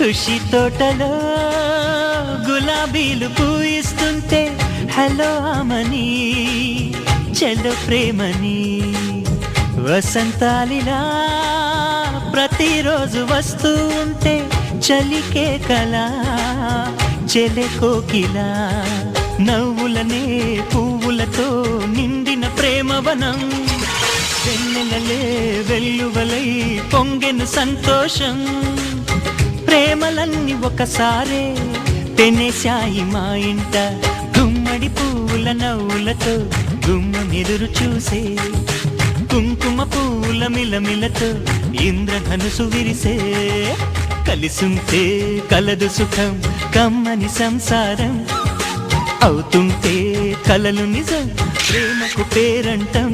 ఖుషి తోటలో గులాబీలు పూయిస్తుంటే హలో అమని చెల్లో ప్రేమని వసంతాలిలా ప్రతిరోజు వస్తూ ఉంటే చలికే కలా చెలె కోకిలా నవ్వులనే పువ్వులతో నిండిన ప్రేమవనం వెన్నెలలే వెల్లువలై పొంగెను సంతోషం ప్రేమలన్నీ ఒకసారే పెనేశాయి మా ఇంట గుమ్మడి పువ్వుల నవ్వులతో గుమ్మనెదురు చూసే కుంకుమ పువ్వుల మిలమిలతో ఇంద్రధనుసు విరిసే కలిసుంటే కలదు సుఖం కమ్మని సంసారం అవుతుంటే కలలు నిజం ప్రేమకు పేరంటం